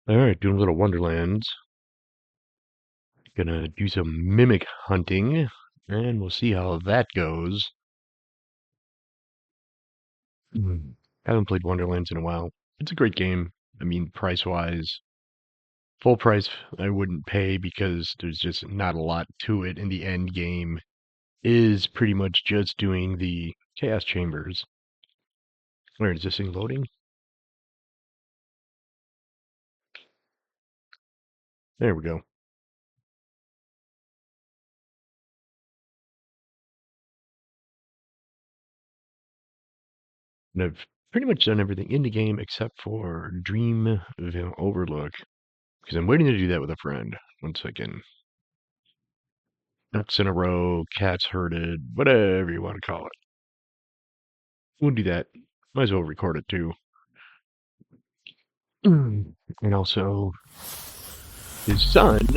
Alright, doing a little Wonderlands. Gonna do some mimic hunting, and we'll see how that goes. Haven't played Wonderlands in a while. It's a great game. I mean, price-wise, full price I wouldn't pay because there's just not a lot to it, and the end game is pretty much just doing the Chaos Chambers. Where is this thing loading? There we go. And I've pretty much done everything in the game except for Dreamville Overlook. Because I'm waiting to do that with a friend. One second. Ducks in a row, cats herded, whatever you want to call it. We'll do that. Might as well record it too. And also, his son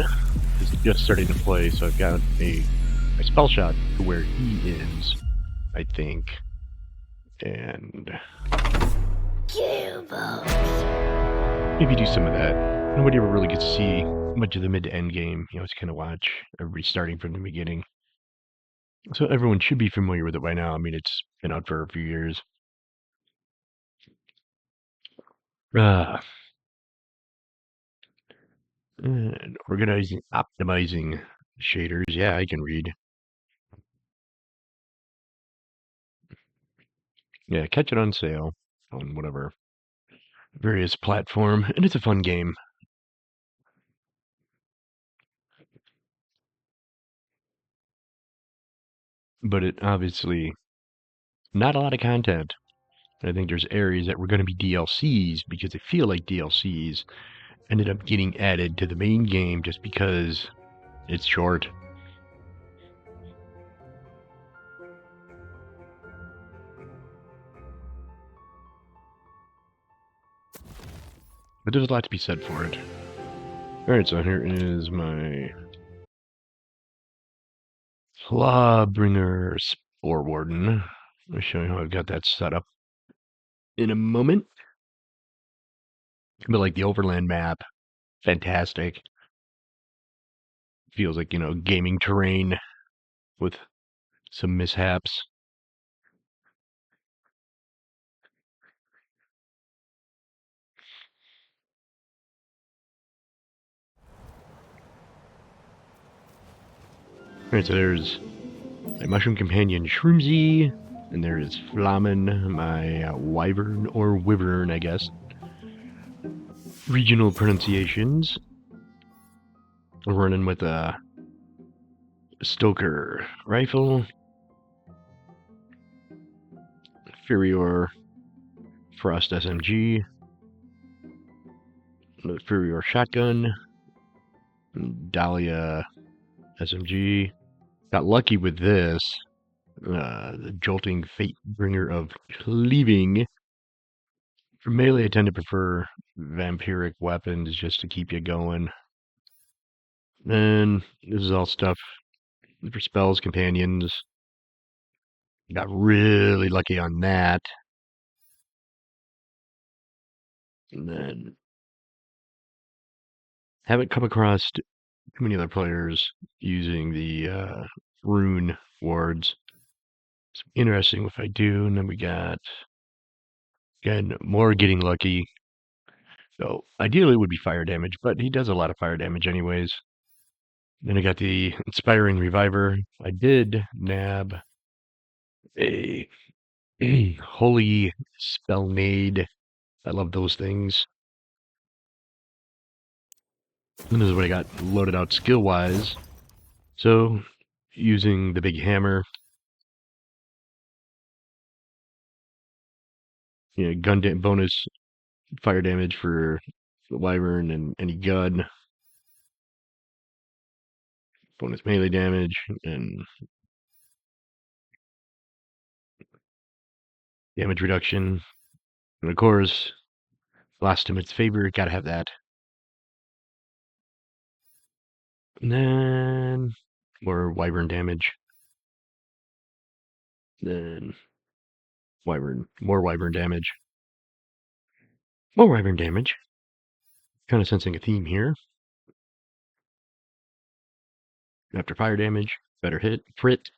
is just starting to play, so I've got a spell shot to where he is, I think. And maybe do some of that. Nobody ever really gets to see much of the mid to end game. You know, it's kind of watch everybody starting from the beginning. So everyone should be familiar with it by now. I mean, it's been out for a few years. And organizing, optimizing shaders. Yeah, I can read. Yeah, catch it on sale on whatever various platform, and it's a fun game. But it obviously not a lot of content. I think there's areas that were going to be DLCs because they feel like DLCs ended up getting added to the main game just because it's short. But there's a lot to be said for it. Alright, so here is my Lawbringer Spore Warden. I'll show you how I've got that set up in a moment. But like the Overland map, fantastic. Feels like, gaming terrain with some mishaps. Alright, so there's my Mushroom Companion Shroomsy, and there is Flamen, my Wyvern, or Wyvern, I guess. Regional pronunciations. We're running with a Stoker rifle, Furior Frost SMG, the Furior shotgun, Dahlia SMG. Got lucky with this. The Jolting Fate Bringer of Cleaving. For melee, I tend to prefer vampiric weapons just to keep you going. Then this is all stuff for spells, companions. Got really lucky on that. And then haven't come across too many other players using the rune wards. It's interesting if I do. And then we got, again, more getting lucky. So ideally it would be fire damage, but he does a lot of fire damage anyways. Then I got the Inspiring Reviver. I did nab a Holy Spellnade. I love those things. And this is what I got loaded out skill-wise. So, using the big hammer, gun bonus fire damage for the wyvern and any gun, bonus melee damage, and damage reduction. And of course, last in its favor, gotta have that. And then more wyvern damage. Then more wyvern damage. More wyvern damage. kind of sensing a theme here. After fire damage, better hit, crit,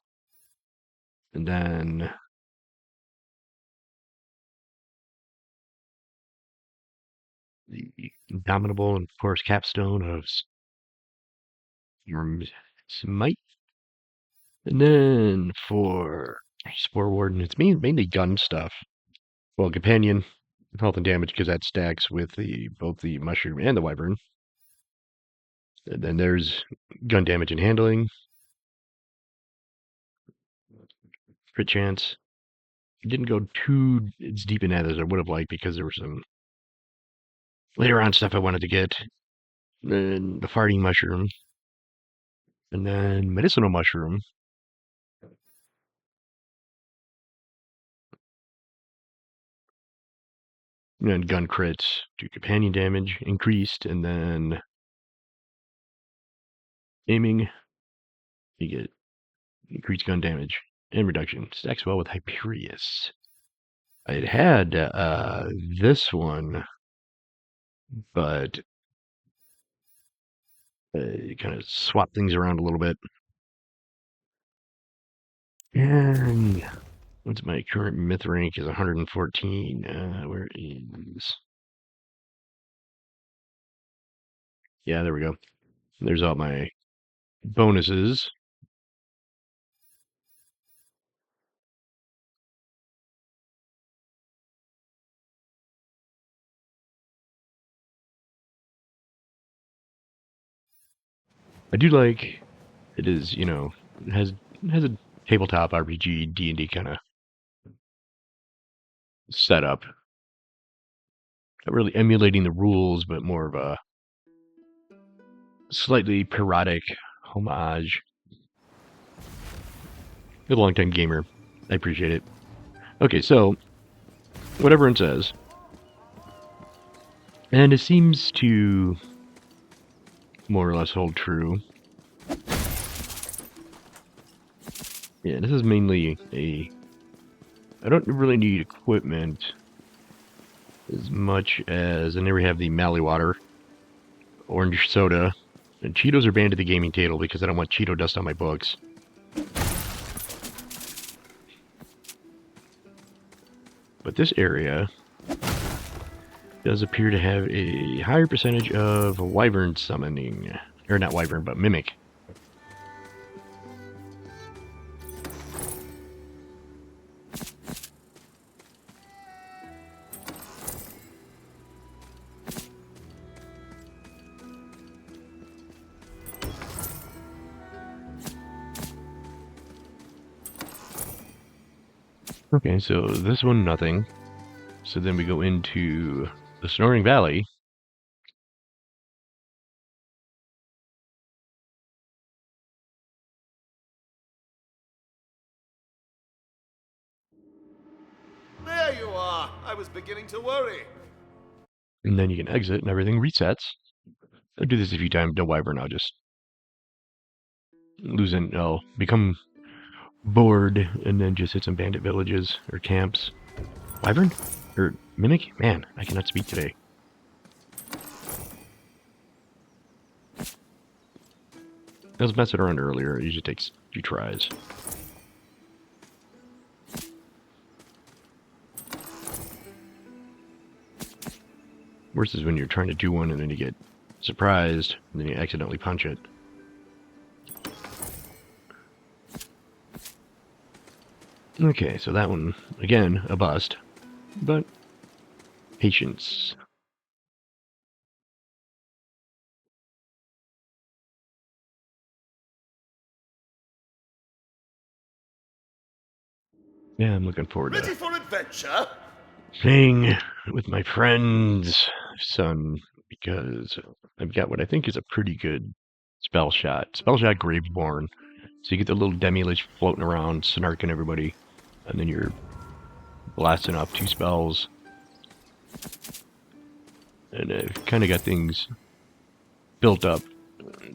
and then the Indomitable and, of course, Capstone of your Smite. And then for Spore Warden, it's mainly gun stuff. Well, Companion, health and damage, because that stacks with both the Mushroom and the Wyvern. And then there's gun damage and handling. Crit chance. Didn't go too as deep in that as I would have liked because there was some later on stuff I wanted to get. Then the Farting Mushroom. And then Medicinal Mushroom. And then gun crits do companion damage increased, and then aiming, you get increased gun damage and reduction. Stacks well with Hyperius. I had this one, but kind of swap things around a little bit. And what's my current myth rank is 114. Where is... Yeah, there we go. There's all my bonuses. I do like it is, it has a tabletop RPG D&D kind of setup. Not really emulating the rules, but more of a slightly parodic homage. You're a long-time gamer. I appreciate it. Okay, so what everyone says, and it seems to more or less hold true. Yeah, this is mainly I don't really need equipment as much as, and there we have the Mally Water, orange soda, and Cheetos are banned at the gaming table because I don't want Cheeto dust on my books. But this area does appear to have a higher percentage of Wyvern summoning. Or not Wyvern, but Mimic. Okay, so this one, nothing. So then we go into the Snoring Valley. There you are! I was beginning to worry. And then you can exit and everything resets. I'll do this a few times. No Wyvern, I'll just I'll become bored and then just hit some bandit villages or camps. Wyvern? Or Mimic? Man, I cannot speak today. I was messing around earlier. It usually takes a few tries. Worst is when you're trying to do one and then you get surprised and then you accidentally punch it. Okay, so that one, again, a bust. But patience. Yeah, I'm looking forward Ready to for adventure? playing with my friend's son because I've got what I think is a pretty good spell shot. Spell shot Graveborn. So you get the little demi-lich floating around, snarking everybody, and then you're blasting off 2 spells. And I've kind of got things built up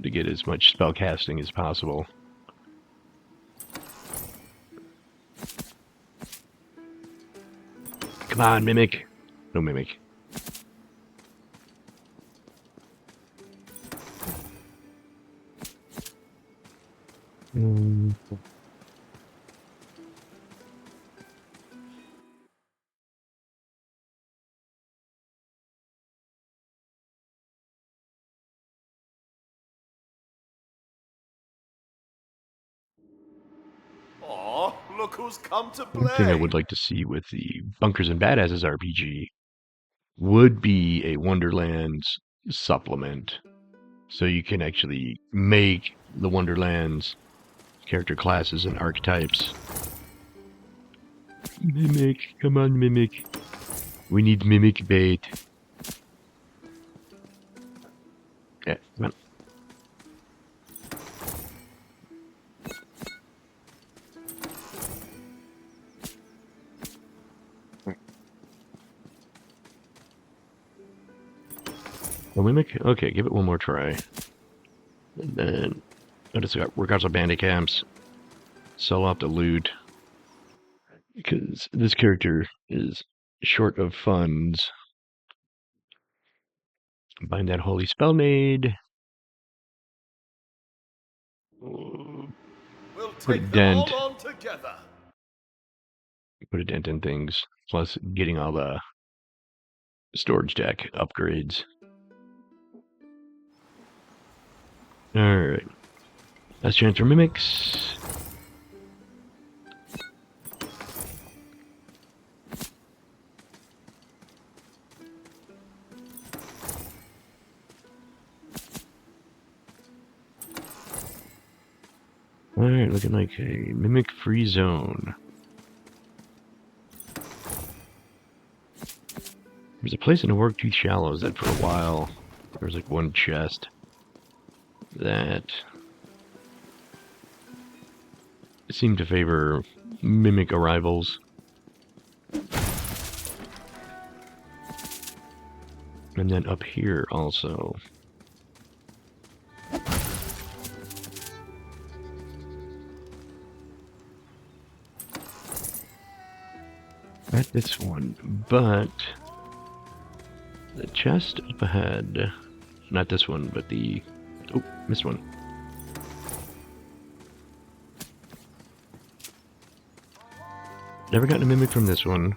to get as much spell casting as possible. Come on, Mimic. No Mimic. Mm. Aw, look who's come to One thing I play. would like to see with the Bunkers and Badasses RPG would be a Wonderlands supplement. So you can actually make the Wonderlands character classes and archetypes. Mimic, come on, Mimic. We need Mimic bait. Yeah, come on. A Mimic? Okay, give it one more try. And then I just got work out some bandit camps. Sell off the loot. Because this character is short of funds. Bind that holy spell nade. We'll Put a take them all dent. on together. Put a dent in things. Plus getting all the storage deck upgrades. Alright. Last chance for mimics. Alright, looking like a mimic free zone. There's a place in the Wartooth Shallows that for a while there was like one chest that seemed to favor mimic arrivals. And then up here also. At this one, but the chest up ahead, not this one, but the, oh, missed one. Never gotten a mimic from this one,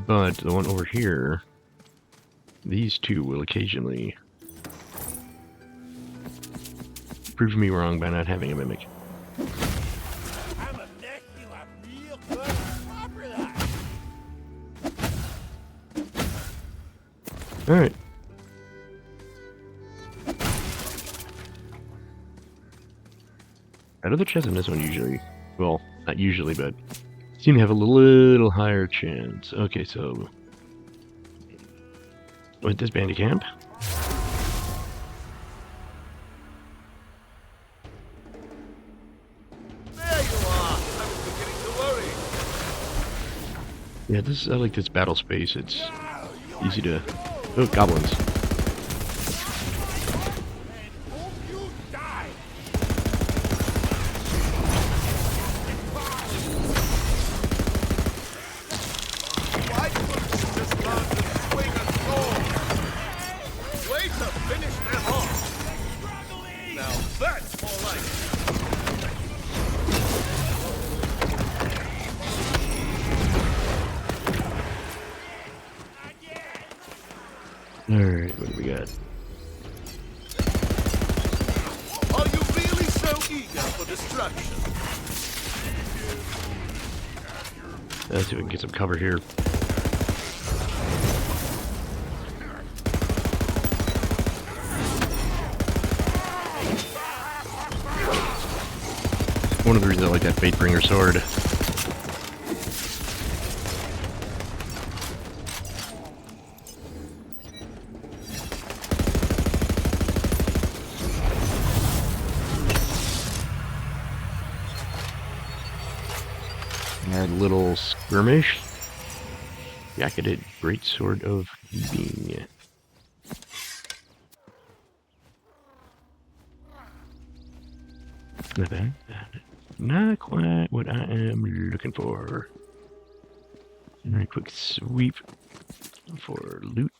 but the one over here, these two will occasionally prove me wrong by not having a mimic. Alright. Out of the chest in this one usually, well, not usually, but seem to have a little higher chance. Okay, so with this bandit camp. There you are. I was beginning to worry. Yeah, this I like this battle space. It's easy to. Oh, goblins. Why couldn't you just learn to swing a sword? Way to finish them off. Now that's more like it. Alright, what do we got? Are you really so eager for destruction? Let's see if we can get some cover here. One of the reasons I like that Fatebringer sword. Add a little skirmish. Jacketed Great Sword of Healing. Not bad. Not quite what I am looking for. Alright, quick sweep for loot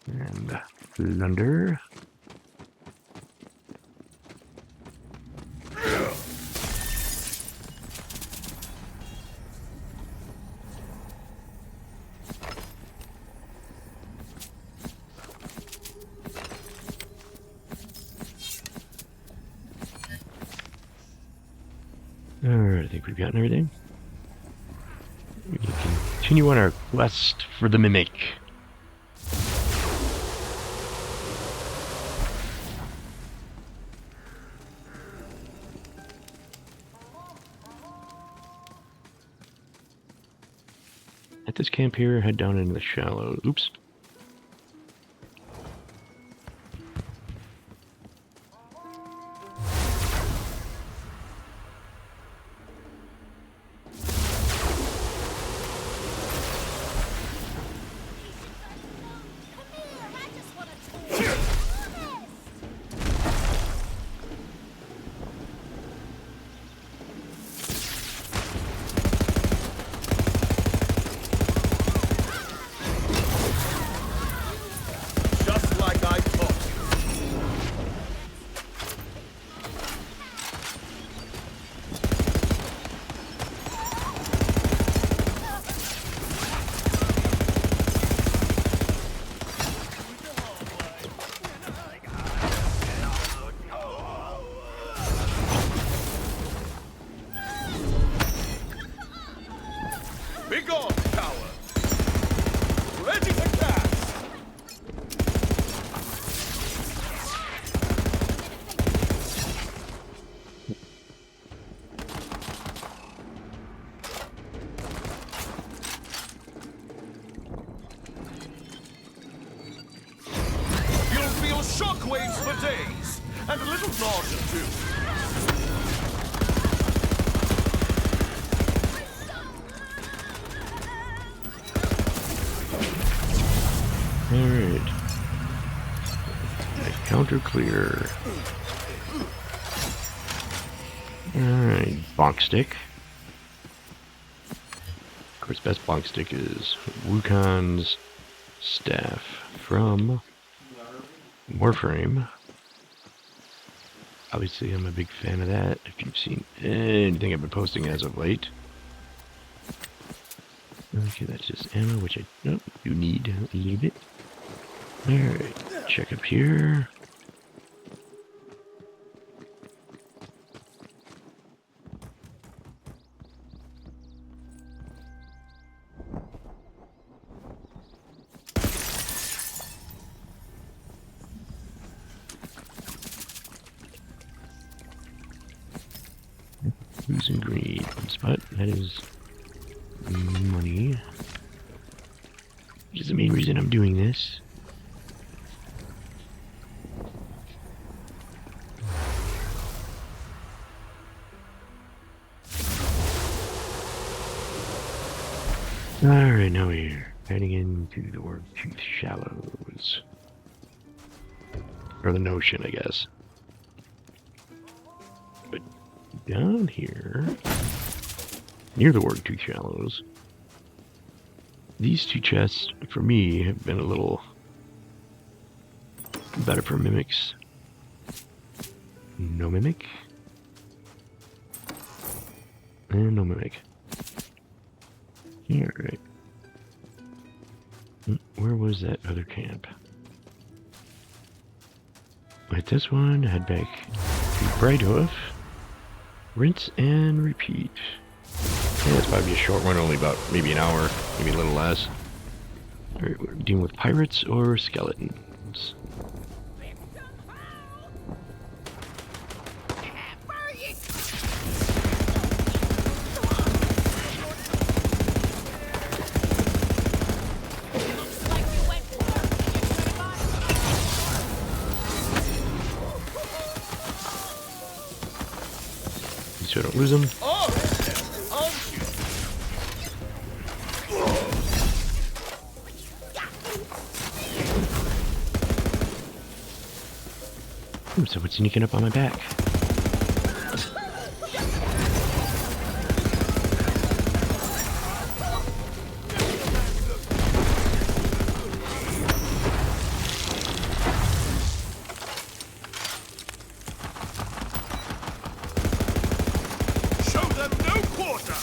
and plunder. think we've gotten everything. We can continue on our quest for the mimic. At this camp here, head down into the shallows. Oops. Just like I taught you. Begone, coward! Ready to cast! You'll feel shockwaves for days, and a little nausea too. Alright. Counter clear. Alright, bonk stick. Of course, best bonk stick is Wukon's staff from Warframe. Obviously, I'm a big fan of that, if you've seen anything I've been posting as of late. Okay, that's just ammo, which I don't do need a little bit. Alright, check up here. Losing green spot. That is money. Which is the main reason I'm doing this. Alright, now we're heading into the Wartooth Shallows. Or the Notion, I guess. But down here, near the Wartooth Shallows, these two chests, for me, have been a little better for mimics. No mimic. And no mimic. Alright. Where was that other camp? With this one, head back to Brighthoof. Rinse and repeat. Yeah, it's probably a short one, only about maybe an hour, maybe a little less. Alright, we're dealing with pirates or skeletons. So I don't lose them. So what's sneaking up on my back? Show them no quarter!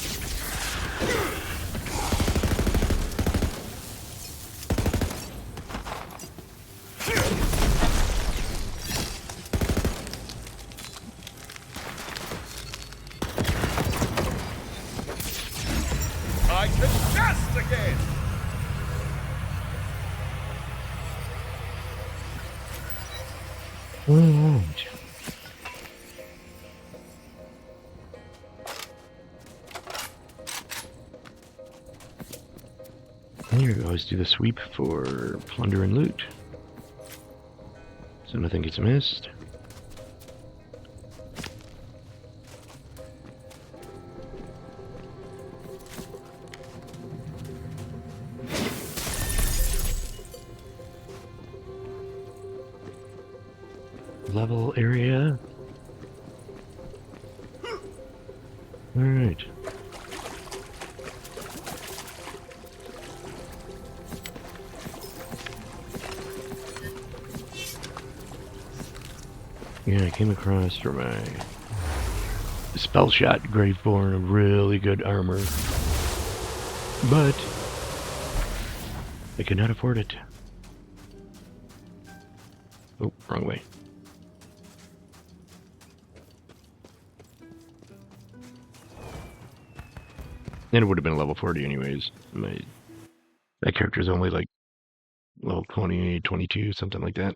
Alright. Here we always do the sweep for plunder and loot, so nothing gets missed. Level area. Alright. Yeah, I came across for my spell shot Graveborn really good armor, but I could not afford it. Oh, wrong way. And it would have been a level 40 anyways. That character's only like level 20, 22, something like that.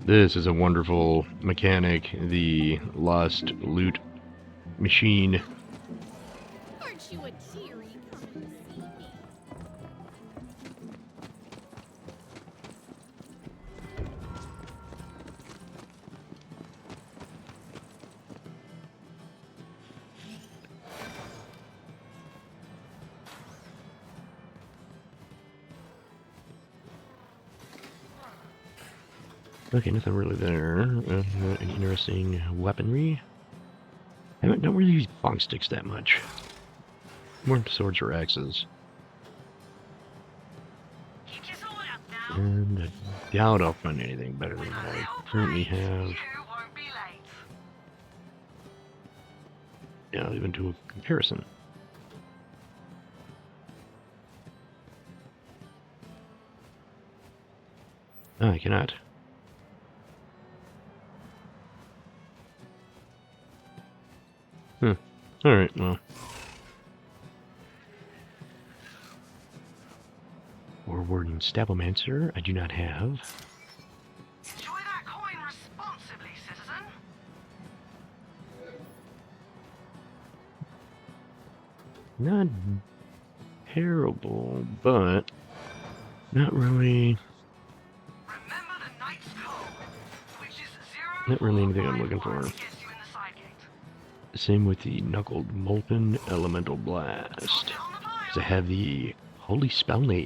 This is a wonderful mechanic, the lost loot machine. Aren't you a cheery? Come and see me. Okay, nothing really there. Interesting weaponry. I don't really use bonk sticks that much. More swords or axes. And I doubt I'll find anything better than what I currently have. Yeah, I'll even do a comparison. Oh, I cannot. Alright, well. Or Warden Stablemancer, I do not have. Enjoy that coin responsibly, citizen. Not terrible, but not really. Remember the Knight's Code, which is Not really anything I'm looking for. 051 gets you in the side gate. Same with the Knuckled Molten Elemental Blast. Because I have the Holy Spellnade. You're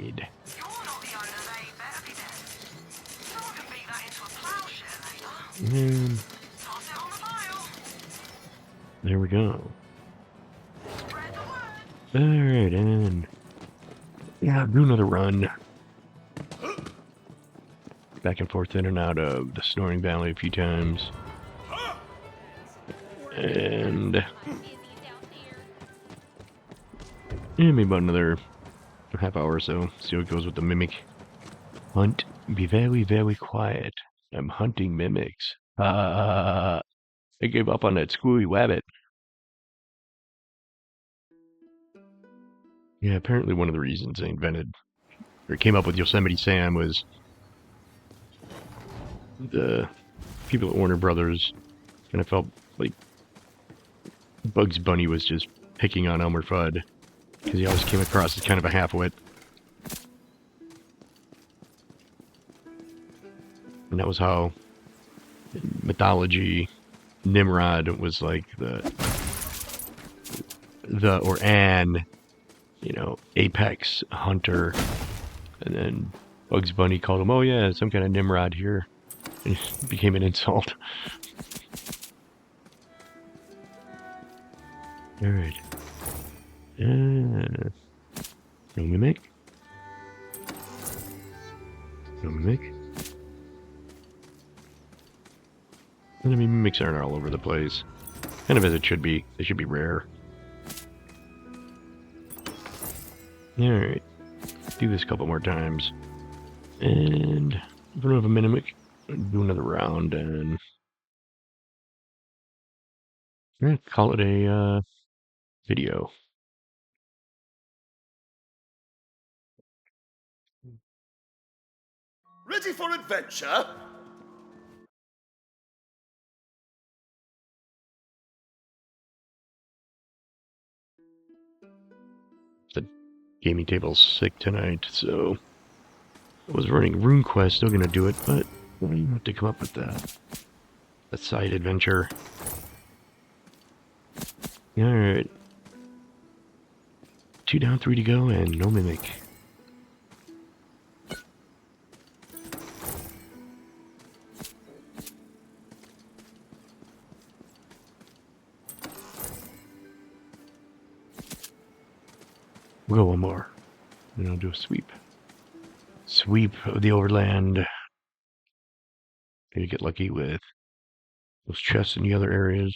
not the owner of a vewy then. Someone can beat that into a plowshare later. And Toss it on the file. there we go. Spread the word. Alright, and yeah, do another run. Back and forth in and out of the Snoring Valley a few times. And I'm busy down there. yeah, maybe about another half hour or so. See how it goes with the mimic hunt. Be very, very quiet. I'm hunting mimics. I gave up on that Squooey Wabbit. Yeah, apparently one of the reasons they invented or came up with Yosemite Sam was the people at Warner Brothers kind of felt like Bugs Bunny was just picking on Elmer Fudd because he always came across as kind of a half-wit. And that was how in mythology Nimrod was like an, you know, apex hunter, and then Bugs Bunny called him, oh yeah, some kind of Nimrod here. It became an insult. Alright. No mimic. No mimic. And I mean, mimics aren't all over the place. Kind of as it should be. They should be rare. Alright. Do this a couple more times. And if we don't have a mimic, do another round and call it a video. Ready for adventure? The gaming table's sick tonight, so I was running RuneQuest, still gonna do it, but I have to come up with that side adventure. Alright. 2 down, 3 to go, and no mimic. We'll go one more. Then I'll do a sweep. Sweep of the overland. Maybe get lucky with those chests in the other areas.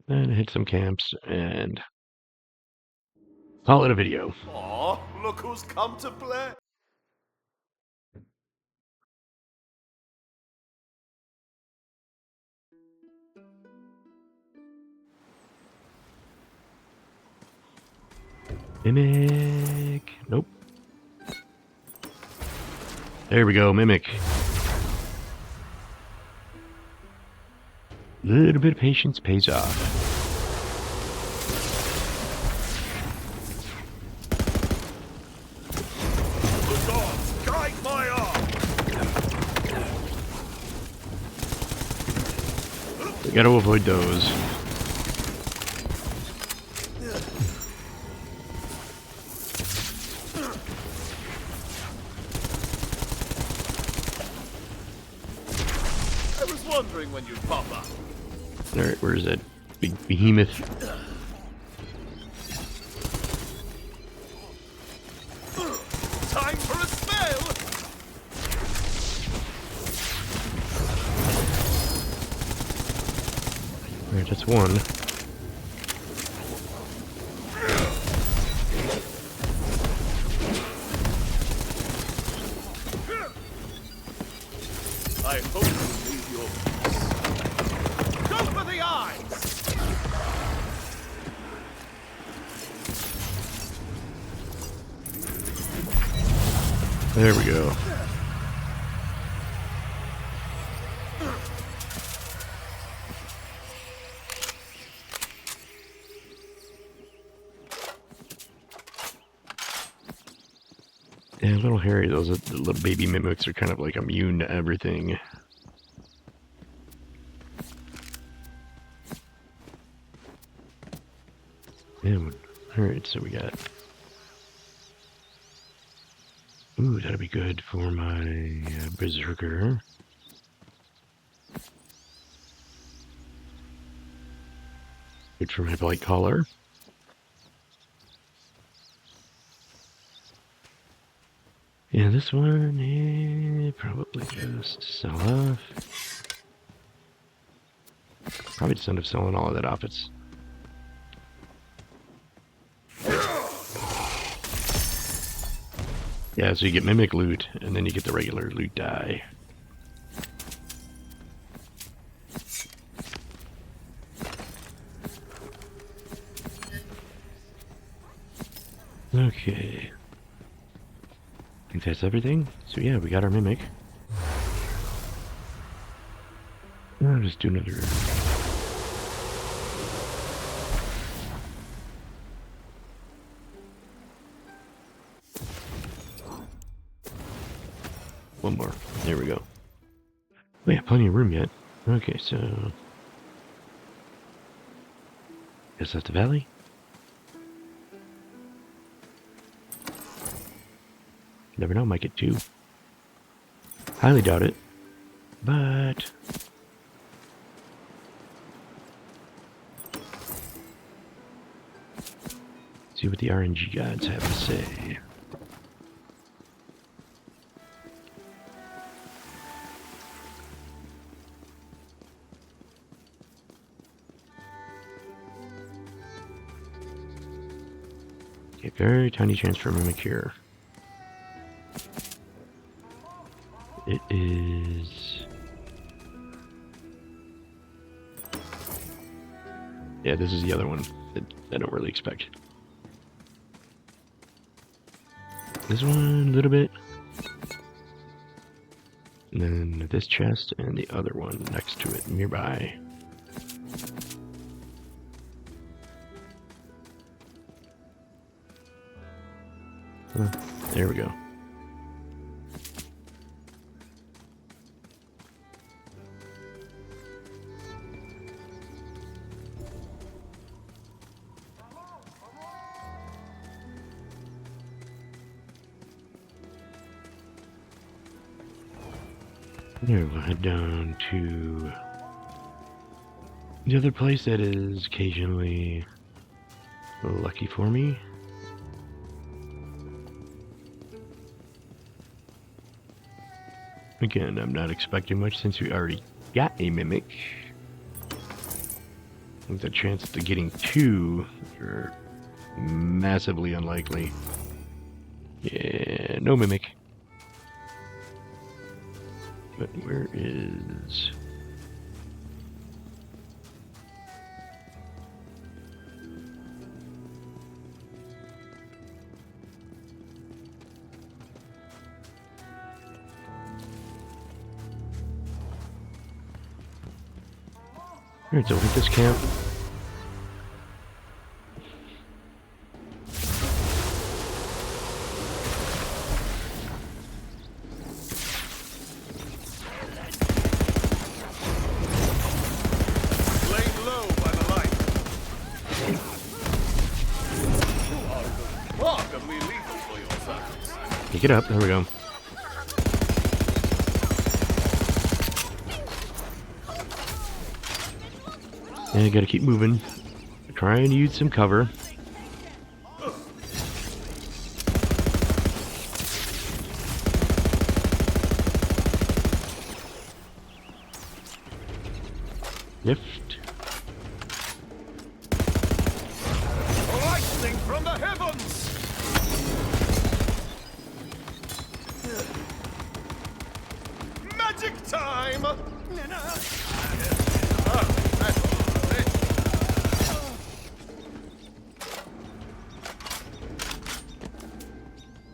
And hit some camps and call it a video. Aw, look who's come to play. Mimic. Nope. There we go, mimic. Little bit of patience pays off. The gods guide my arm. We gotta avoid those. I was wondering when you'd pop up. Alright, where's that big behemoth? Time for a spell. Alright, that's one. I hope you leave your peace. Go for the eyes. There we go. Yeah, a little hairy. Those the little baby mimics are kind of like immune to everything. Yeah, alright, so we got... Ooh, that'll be good for my berserker. Good for my blight collar. Yeah, this one, probably just sell off. Probably just end up selling all of that off. It's yeah, so you get mimic loot, and then you get the regular loot die. Okay. I think that's everything. So yeah, we got our mimic. I'll just do another... One more. There we go. We have plenty of room yet. Okay, so... Guess that's the valley? Never know, might get two. Highly doubt it. But see what the RNG gods have to say. Okay, very tiny chance for a mimic here. It is... Yeah, this is the other one that I don't really expect. This one, a little bit. And then this chest and the other one next to it, nearby. There we go. There, we'll head down to the other place that is occasionally lucky for me. Again, I'm not expecting much since we already got a mimic. With the chance of getting two are massively unlikely. Yeah, no mimic. But where is... Alright, so hit this camp. Laying low by the light. You are remarkably lethal for your size. Pick it up, there we go. And I gotta keep moving. Trying to use some cover. Lift. Lightning from the heavens! Magic time!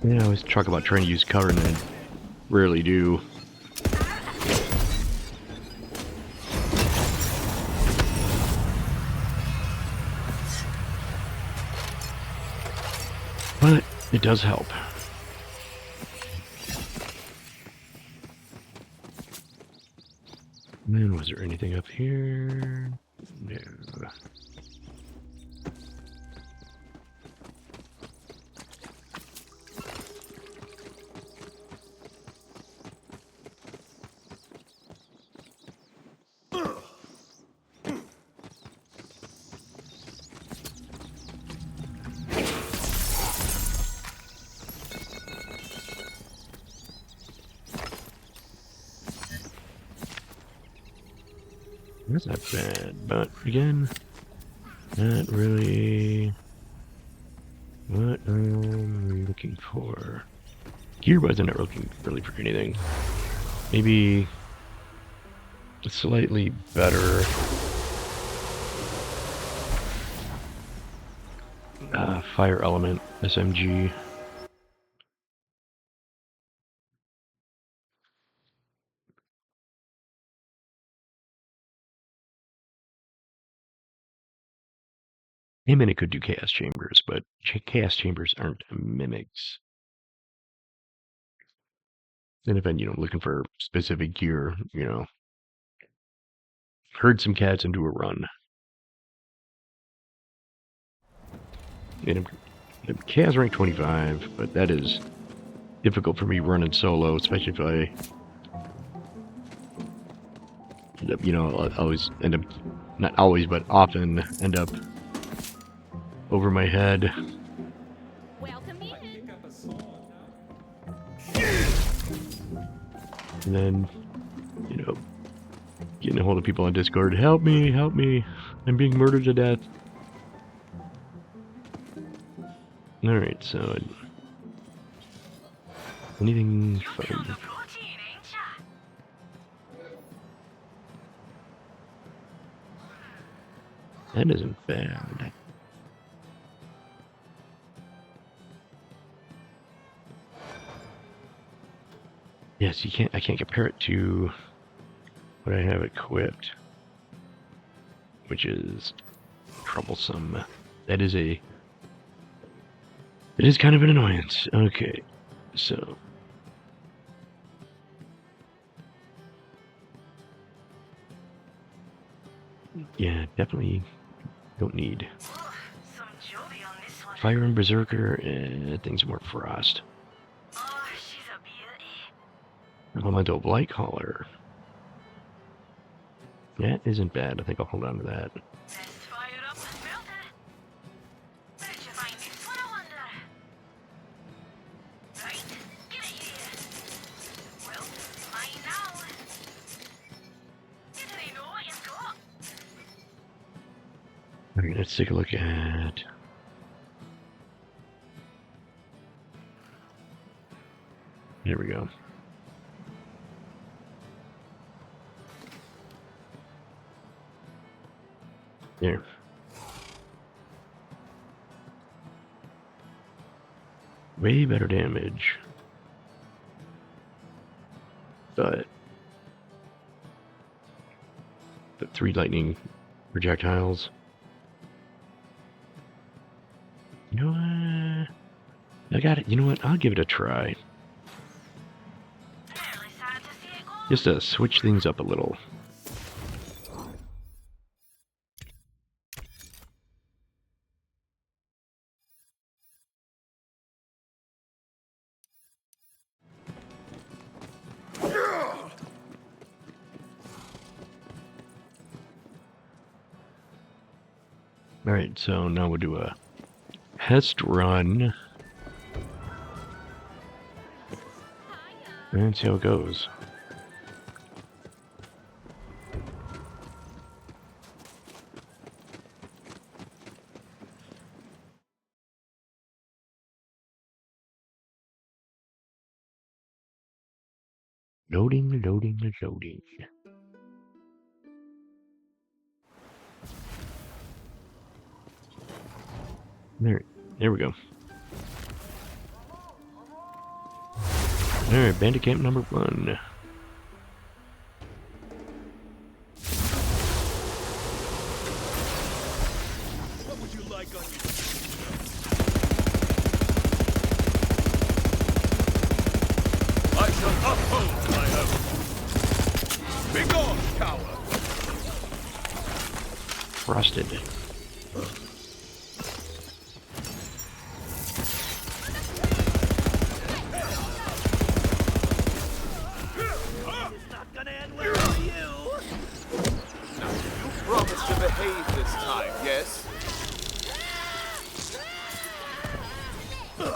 Yeah, I always talk about trying to use cover and I rarely do. But it does help. Man, was there anything up here? No. That's not bad, but again, not really what I'm looking for. Gear-wise, I'm not looking really for anything. Maybe a slightly better fire element SMG. I mean, it could do chaos chambers, but chaos chambers aren't mimics. And if I'm, looking for specific gear, herd some cats and do a run. And chaos rank 25, but that is difficult for me running solo, especially if I You know, I always end up, not always, but often end up over my head. Welcome in. And then, you know, getting a hold of people on Discord. Help me, help me. I'm being murdered to death. Alright, so... anything fun? The protein, ain't ya? That isn't bad. Yes, you can't. I can't compare it to what I have equipped, which is troublesome. That is a. It is kind of an annoyance. Okay, so. Yeah, definitely don't need. Oh, some jolly on this one. Fire and Berserker, things more Frost. Oh, she's a beauty. Elemental Blight Caller. That isn't bad. I think I'll hold on to that. Let's fire up the smelter. Where'd you find this one, I wonder? Right, get it here. Well, mine now. You don't know what you've got. Alright, let's take a look at. Here we go. There. Way better damage. But the 3 lightning projectiles. You know what? I got it. You know what? I'll give it a try. Fairly sad to see it go. Just to switch things up a little. Alright, so now we'll do a test run and see how it goes. Loading, loading, loading. There we go. Alright, bandit camp number 1. What would you like on your... I shall uphold my oath. Begone, coward! Frosted. Promise to behave this time, yes?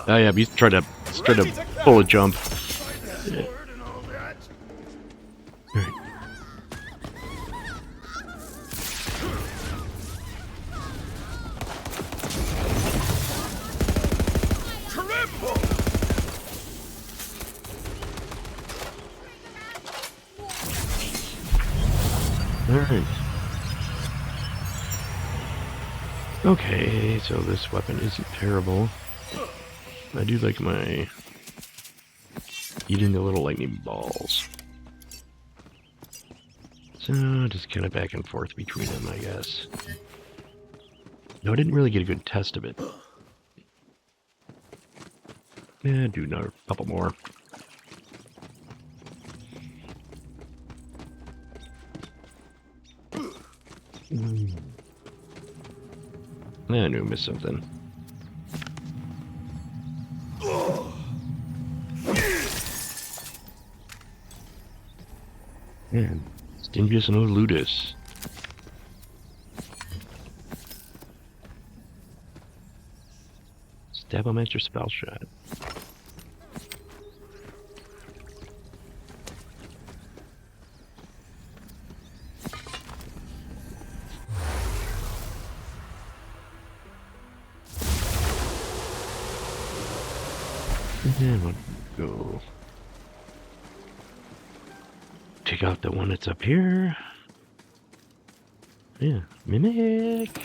Oh yeah, he's trying to pull a jump. Yeah. Alright. Triple! Alright. Okay, so this weapon isn't terrible. I do like my eating the little lightning balls. So just kind of back and forth between them, I guess. No, I didn't really get a good test of it. Yeah, do another couple more. I knew I missed something. Man, Stingus no ludus. Stabbomancer spell shot. And we'll go take out the one that's up here. Yeah, mimic.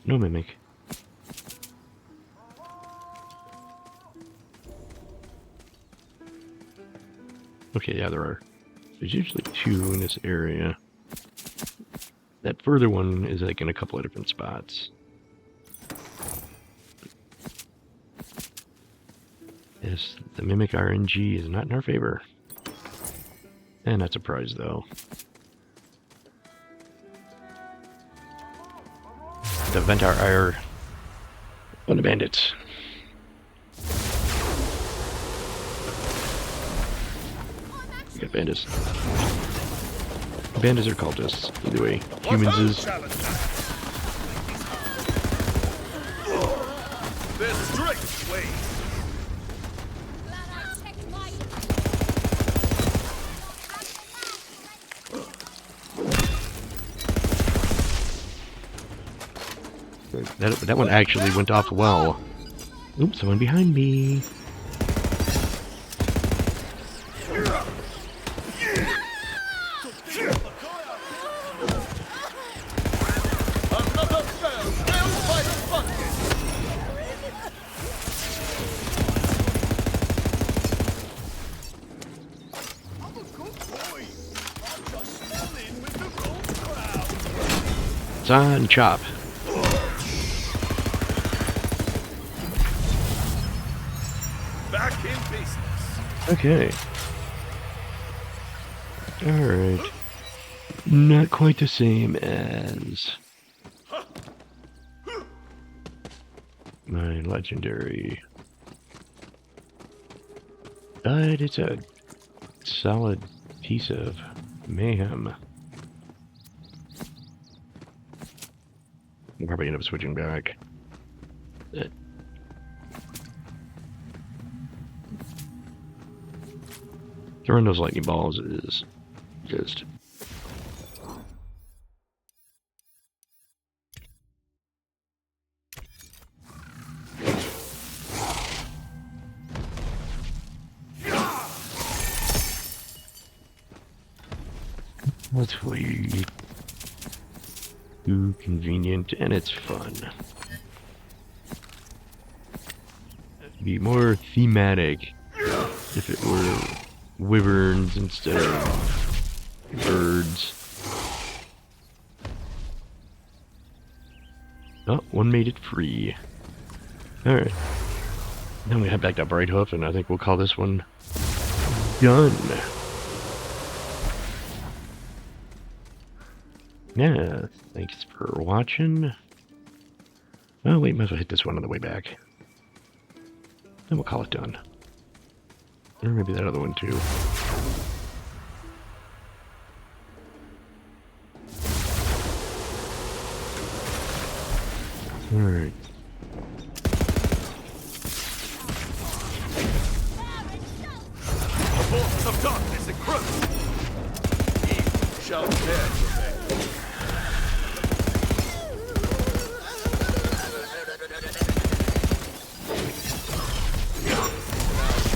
No mimic. Okay, yeah, there are. There's usually two in this area. That further one is like in a couple of different spots. Yes, the mimic RNG is not in our favor. And not surprised though. To vent our ire on the bandits. We got bandits. Bandits are cultists. Either way, humans is. They're straight ways. Glad I checked my That one actually went off well. Oops, someone behind me. Another fell by the bucket. I'm a good boy. I'm just smelling with the wrong crowd. It's on chop. Back in business. Okay. Alright. Not quite the same as my legendary. But it's a solid piece of mayhem. I'm probably end up switching back. Throwing those lightning balls is just hopefully too convenient and it's fun. It'd be more thematic if it were wyverns instead of birds. Oh, one made it free. Alright. Then we head back to Bright Hoof, and I think we'll call this one done. Yeah, thanks for watching. Oh wait, might as well hit this one on the way back. Then we'll call it done. Or maybe that other one too. Alright. The forces of darkness encroach. Ye shall dare prevail.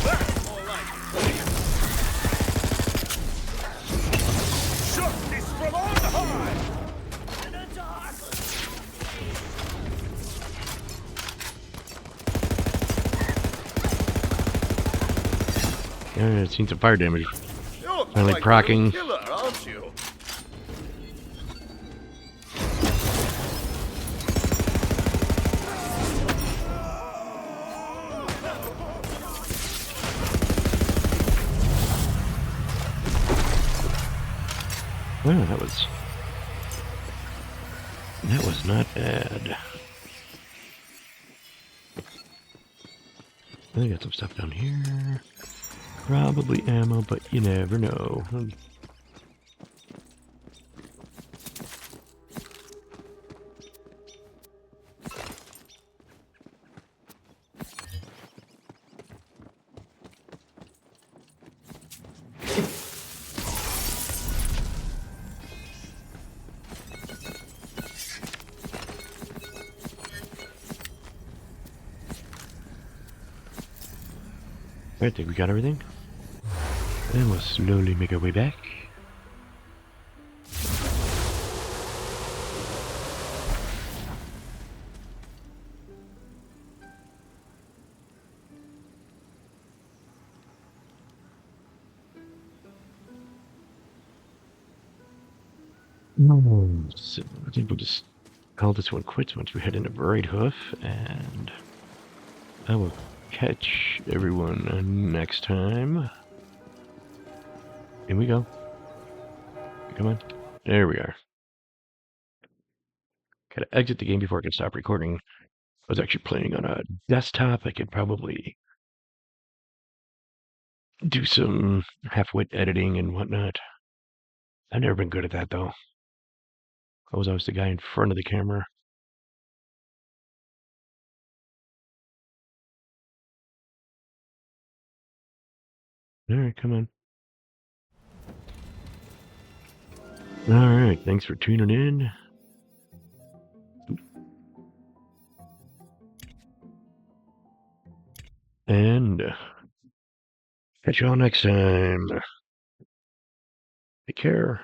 That's more like it. Justice from on high. In the dark. Yeah, I've seen some fire damage. You're Finally quite a procking. killer, aren't you? Well, that was not bad. I got some stuff down here. Probably ammo, but you never know. I think we got everything. And we'll slowly make our way back. So I think we'll just call this one quits once we head into Buried Hoof, and I will catch everyone next time. In we go. Come on. There we are. Gotta exit the game before I can stop recording. I was actually playing on a desktop. I could probably do some half-wit editing and whatnot. I've never been good at that, though. I was always the guy in front of the camera. All right, come on. All right, thanks for tuning in. And catch y'all next time. Take care.